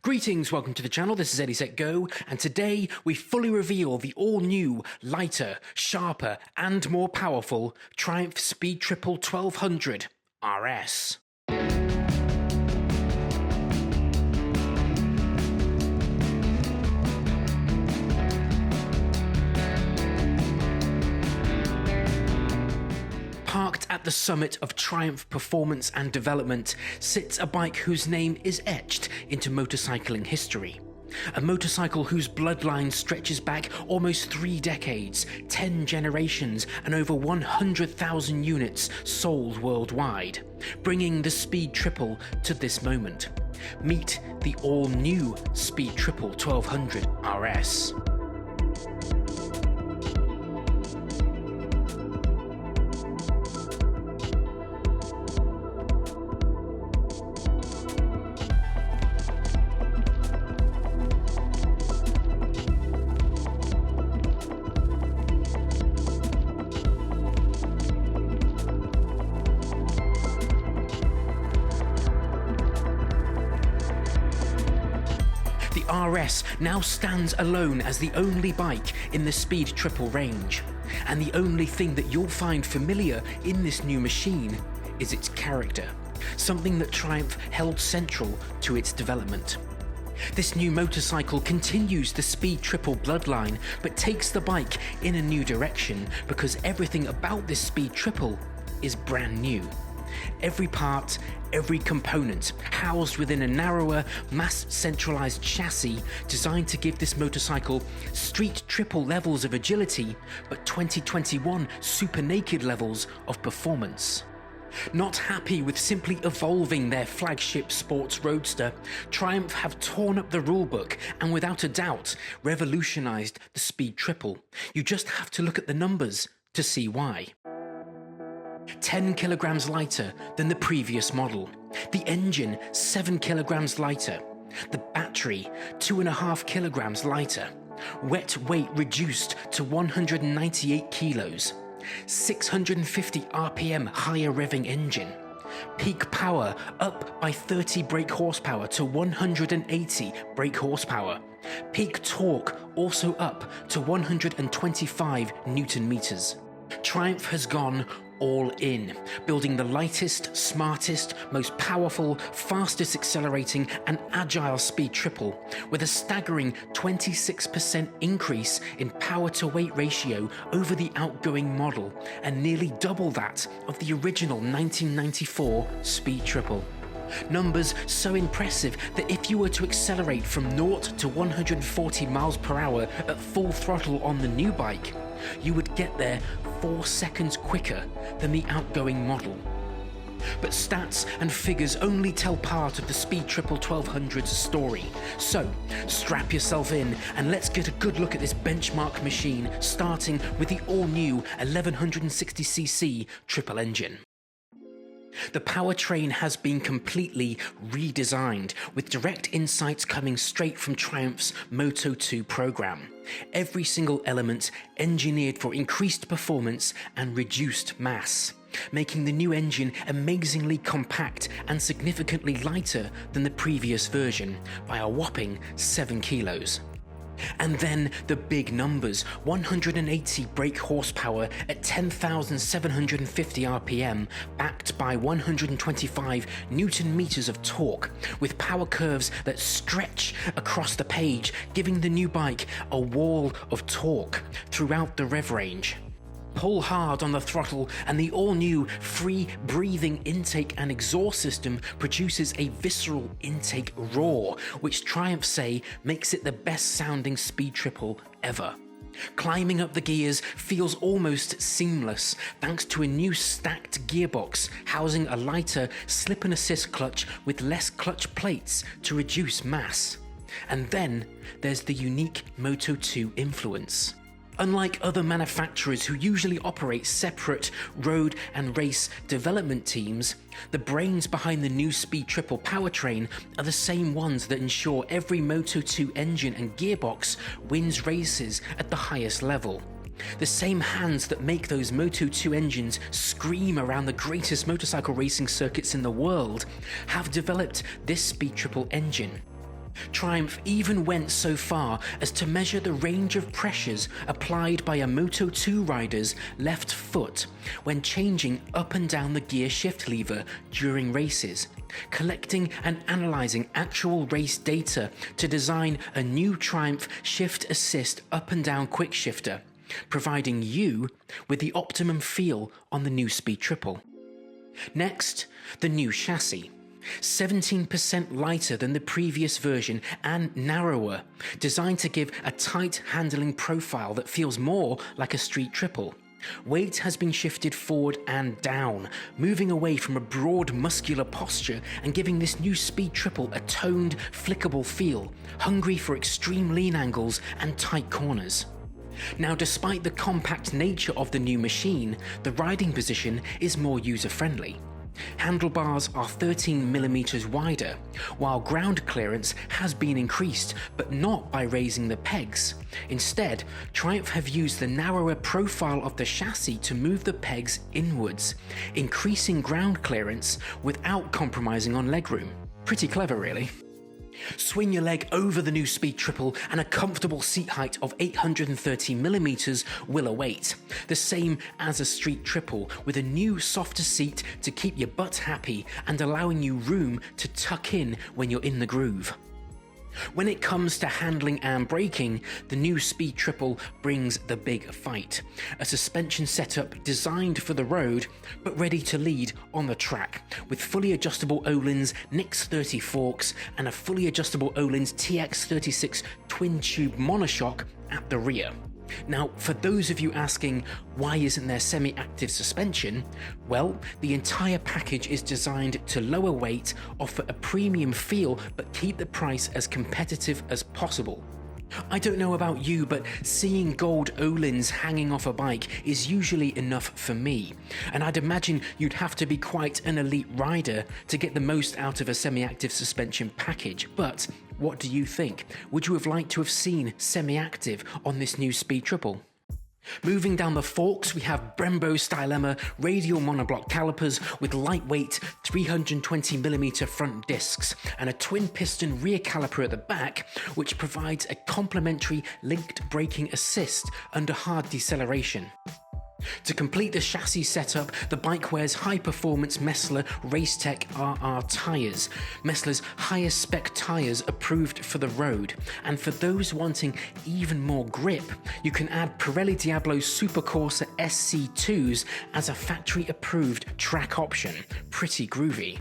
Greetings, welcome to the channel, this is Ready Set Go, and today we fully reveal the all-new, lighter, sharper, and more powerful Triumph Speed Triple 1200 RS. Parked at the summit of Triumph performance and development sits a bike whose name is etched into motorcycling history. A motorcycle whose bloodline stretches back almost 3 decades, 10 generations, and over 100,000 units sold worldwide, bringing the Speed Triple to this moment. Meet the all-new Speed Triple 1200 RS. The RS now stands alone as the only bike in the Speed Triple range, and the only thing that you'll find familiar in this new machine is its character, something that Triumph held central to its development. This new motorcycle continues the Speed Triple bloodline, but takes the bike in a new direction because everything about this Speed Triple is brand new. Every part, every component, housed within a narrower, mass-centralized chassis designed to give this motorcycle street triple levels of agility, but 2021 super naked levels of performance. Not happy with simply evolving their flagship sports roadster, Triumph have torn up the rulebook and without a doubt revolutionized the Speed Triple. You just have to look at the numbers to see why. 10 kilograms lighter than the previous model. The engine 7 kilograms lighter. The battery 2.5 kilograms lighter. Wet weight reduced to 198 kilos. 650 RPM higher revving engine. Peak power up by 30 brake horsepower to 180 brake horsepower. Peak torque also up to 125 Newton meters. Triumph has gone all in, building the lightest, smartest, most powerful, fastest accelerating and agile Speed Triple, with a staggering 26% increase in power to weight ratio over the outgoing model, and nearly double that of the original 1994 Speed Triple. Numbers so impressive that if you were to accelerate from 0 to 140 miles per hour at full throttle on the new bike, you would get there 4 seconds quicker than the outgoing model. But stats and figures only tell part of the Speed Triple 1200's story. So, strap yourself in and let's get a good look at this benchmark machine, starting with the all-new 1160cc triple engine. The powertrain has been completely redesigned, with direct insights coming straight from Triumph's Moto 2 program. Every single element engineered for increased performance and reduced mass, making the new engine amazingly compact and significantly lighter than the previous version by a whopping 7 kilos. And then the big numbers, 180 brake horsepower at 10,750 RPM, backed by 125 Newton meters of torque, with power curves that stretch across the page, giving the new bike a wall of torque throughout the rev range. Pull hard on the throttle and the all-new free-breathing intake and exhaust system produces a visceral intake roar, which Triumph say makes it the best-sounding Speed Triple ever. Climbing up the gears feels almost seamless thanks to a new stacked gearbox housing a lighter slip and assist clutch with less clutch plates to reduce mass. And then there's the unique Moto 2 influence. Unlike other manufacturers who usually operate separate road and race development teams, the brains behind the new Speed Triple powertrain are the same ones that ensure every Moto 2 engine and gearbox wins races at the highest level. The same hands that make those Moto 2 engines scream around the greatest motorcycle racing circuits in the world have developed this Speed Triple engine. Triumph even went so far as to measure the range of pressures applied by a Moto2 rider's left foot when changing up and down the gear shift lever during races, collecting and analysing actual race data to design a new Triumph Shift Assist up and down quick shifter, providing you with the optimum feel on the new Speed Triple. Next, the new chassis. 17% lighter than the previous version and narrower, designed to give a tight handling profile that feels more like a street triple. Weight has been shifted forward and down, moving away from a broad muscular posture and giving this new Speed Triple a toned, flickable feel, hungry for extreme lean angles and tight corners. Now, despite the compact nature of the new machine, the riding position is more user-friendly. Handlebars are 13mm wider, while ground clearance has been increased, but not by raising the pegs. Instead, Triumph have used the narrower profile of the chassis to move the pegs inwards, increasing ground clearance without compromising on legroom. Pretty clever, really. Swing your leg over the new Speed Triple and a comfortable seat height of 830mm will await, the same as a street triple, with a new softer seat to keep your butt happy and allowing you room to tuck in when you're in the groove. When it comes to handling and braking, the new Speed Triple brings the big fight. A suspension setup designed for the road, but ready to lead on the track, with fully adjustable Öhlins Nix 30 forks and a fully adjustable Öhlins TX36 twin-tube monoshock at the rear. Now, for those of you asking, why isn't there semi-active suspension? Well, the entire package is designed to lower weight, offer a premium feel, but keep the price as competitive as possible. I don't know about you, but seeing gold Öhlins hanging off a bike is usually enough for me, and I'd imagine you'd have to be quite an elite rider to get the most out of a semi-active suspension package. But what do you think? Would you have liked to have seen semi-active on this new Speed Triple? Moving down the forks, we have Brembo Stylema radial monoblock calipers with lightweight 320mm front discs and a twin piston rear caliper at the back, which provides a complementary linked braking assist under hard deceleration. To complete the chassis setup, the bike wears high-performance Messler Racetech RR tyres, Messler's highest spec tyres approved for the road, and for those wanting even more grip, you can add Pirelli Diablo Supercorsa SC2s as a factory-approved track option. Pretty groovy.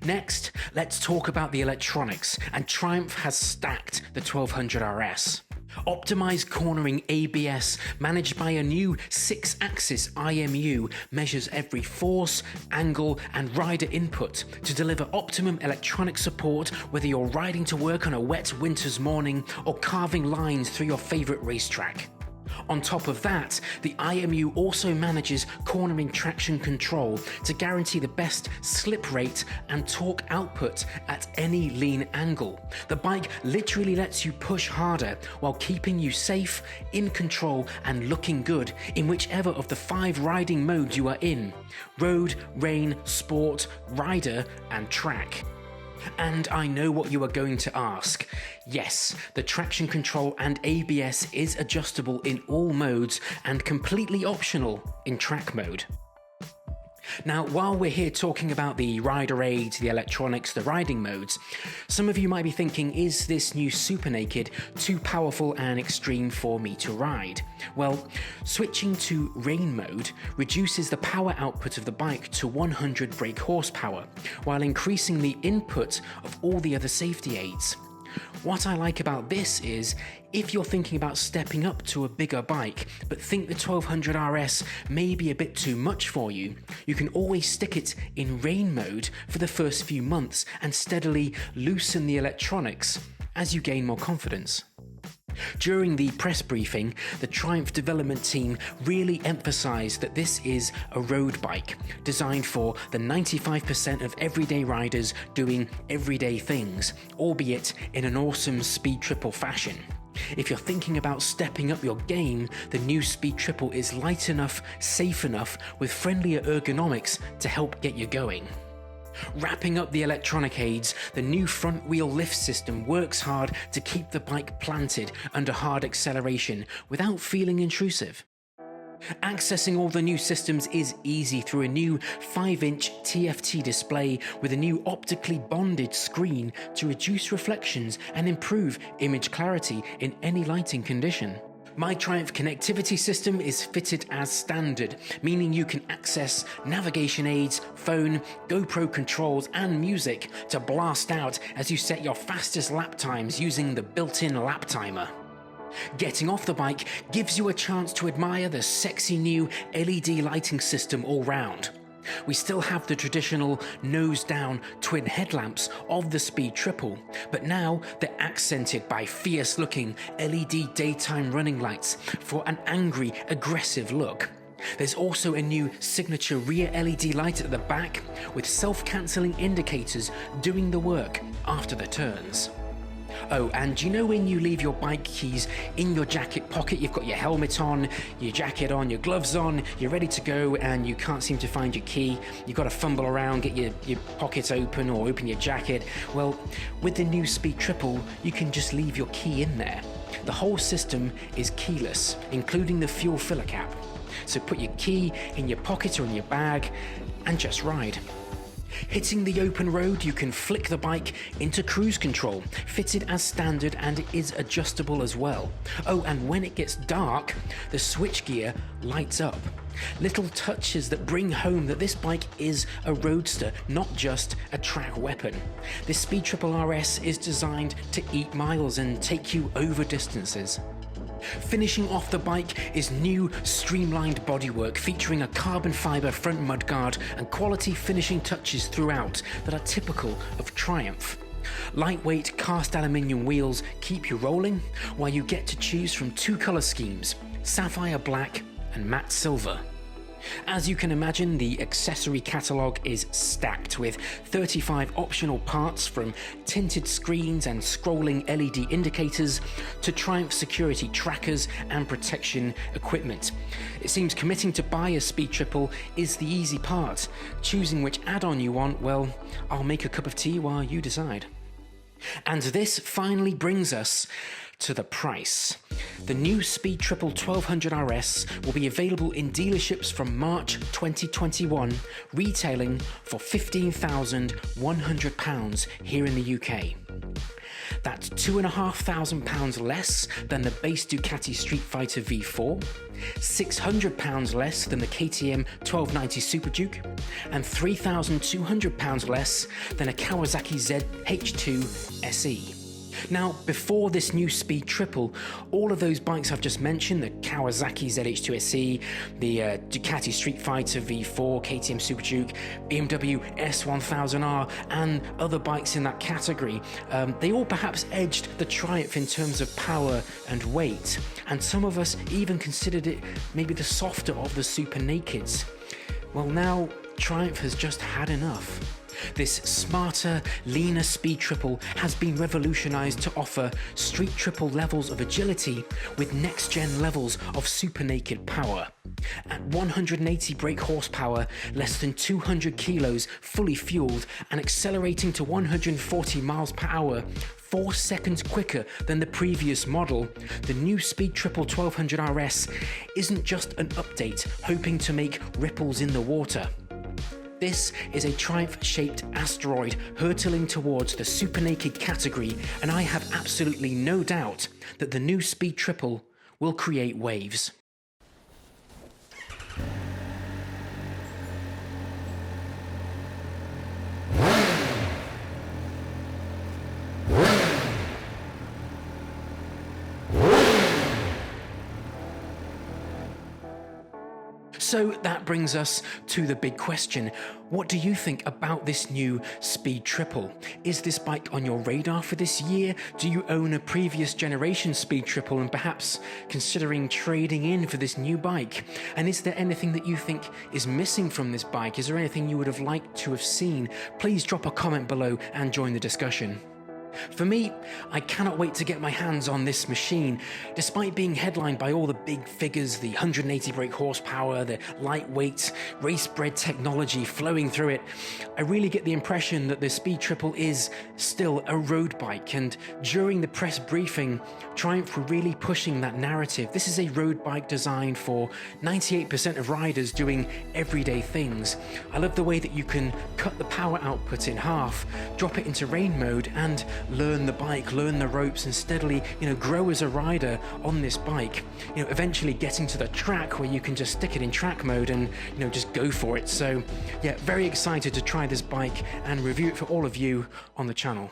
Next, let's talk about the electronics, and Triumph has stacked the 1200 RS. Optimized cornering ABS, managed by a new 6-axis IMU, measures every force, angle, and rider input to deliver optimum electronic support whether you're riding to work on a wet winter's morning or carving lines through your favorite racetrack. On top of that, the IMU also manages cornering traction control to guarantee the best slip rate and torque output at any lean angle. The bike literally lets you push harder while keeping you safe, in control, and looking good in whichever of the 5 riding modes you are in: road, rain, sport, rider, and track. And I know what you are going to ask. Yes, the traction control and ABS is adjustable in all modes and completely optional in track mode. Now, while we're here talking about the rider aids, the electronics, the riding modes, some of you might be thinking, is this new Super Naked too powerful and extreme for me to ride? Well, switching to rain mode reduces the power output of the bike to 100 brake horsepower, while increasing the input of all the other safety aids. What I like about this is, if you're thinking about stepping up to a bigger bike, but think the 1200 RS may be a bit too much for you, you can always stick it in rain mode for the first few months and steadily loosen the electronics as you gain more confidence. During the press briefing, the Triumph development team really emphasised that this is a road bike, designed for the 95% of everyday riders doing everyday things, albeit in an awesome Speed Triple fashion. If you're thinking about stepping up your game, the new Speed Triple is light enough, safe enough, with friendlier ergonomics to help get you going. Wrapping up the electronic aids, the new front wheel lift system works hard to keep the bike planted under hard acceleration without feeling intrusive. Accessing all the new systems is easy through a new 5-inch TFT display with a new optically bonded screen to reduce reflections and improve image clarity in any lighting condition. My Triumph connectivity system is fitted as standard, meaning you can access navigation aids, phone, GoPro controls and music to blast out as you set your fastest lap times using the built-in lap timer. Getting off the bike gives you a chance to admire the sexy new LED lighting system all round. We still have the traditional nose-down twin headlamps of the Speed Triple, but now they're accented by fierce-looking LED daytime running lights for an angry, aggressive look. There's also a new signature rear LED light at the back with self-cancelling indicators doing the work after the turns. Oh, and you know when you leave your bike keys in your jacket pocket, you've got your helmet on, your jacket on, your gloves on, you're ready to go and you can't seem to find your key, you've got to fumble around, get your pockets open or open your jacket. Well, with the new Speed Triple, you can just leave your key in there. The whole system is keyless, including the fuel filler cap. So put your key in your pocket or in your bag and just ride. Hitting the open road, you can flick the bike into cruise control, fitted as standard, and it is adjustable as well. Oh, and when it gets dark, the switchgear lights up. Little touches that bring home that this bike is a roadster, not just a track weapon. This Speed Triple RS is designed to eat miles and take you over distances. Finishing off the bike is new streamlined bodywork featuring a carbon fibre front mudguard and quality finishing touches throughout that are typical of Triumph. Lightweight cast aluminium wheels keep you rolling, while you get to choose from 2 colour schemes, sapphire black and matte silver. As you can imagine, the accessory catalogue is stacked with 35 optional parts, from tinted screens and scrolling LED indicators to Triumph security trackers and protection equipment. It seems committing to buy a Speed Triple is the easy part. Choosing which add-on you want, well, I'll make a cup of tea while you decide. And this finally brings us to the price. The new Speed Triple 1200 RS will be available in dealerships from March 2021, retailing for £15,100 here in the UK. That's £2,500 less than the base Ducati Street Fighter V4, £600 less than the KTM 1290 Super Duke, and £3,200 less than a Kawasaki ZH2 SE. Now, before this new Speed Triple, all of those bikes I've just mentioned, the Kawasaki ZH2 SE, the Ducati Street Fighter V4, KTM Super Duke, BMW S1000R, and other bikes in that category, they all perhaps edged the Triumph in terms of power and weight, and some of us even considered it maybe the softer of the Super Nakeds. Well, now Triumph has just had enough. This smarter, leaner Speed Triple has been revolutionised to offer Street Triple levels of agility with next-gen levels of super naked power. At 180 brake horsepower, less than 200 kilos, fully fueled, and accelerating to 140 miles per hour, 4 seconds quicker than the previous model, the new Speed Triple 1200 RS isn't just an update hoping to make ripples in the water. This is a Triumph-shaped asteroid hurtling towards the super naked category, and I have absolutely no doubt that the new Speed Triple will create waves. So that brings us to the big question. What do you think about this new Speed Triple? Is this bike on your radar for this year? Do you own a previous generation Speed Triple and perhaps considering trading in for this new bike? And is there anything that you think is missing from this bike? Is there anything you would have liked to have seen? Please drop a comment below and join the discussion. For me, I cannot wait to get my hands on this machine. Despite being headlined by all the big figures, the 180 brake horsepower, the lightweight, race-bred technology flowing through it, I really get the impression that the Speed Triple is still a road bike, and during the press briefing, Triumph were really pushing that narrative. This is a road bike designed for 98% of riders doing everyday things. I love the way that you can cut the power output in half, drop it into rain mode, and learn the bike, learn the ropes, and steadily, grow as a rider on this bike. Eventually getting to the track where you can just stick it in track mode and, just go for it. So, yeah, very excited to try this bike and review it for all of you on the channel.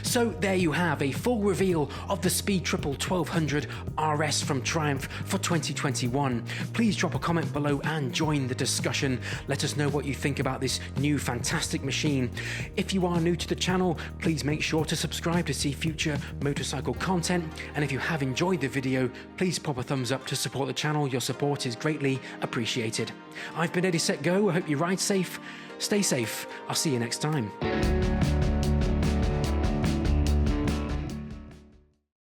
So there you have a full reveal of the Speed Triple 1200 RS from Triumph for 2021. Please drop a comment below and join the discussion. Let us know what you think about this new fantastic machine. If you are new to the channel, please make sure to subscribe to see future motorcycle content. And if you have enjoyed the video, please pop a thumbs up to support the channel. Your support is greatly appreciated. I've been Ready, Set, Go. I hope you ride safe, stay safe. I'll see you next time.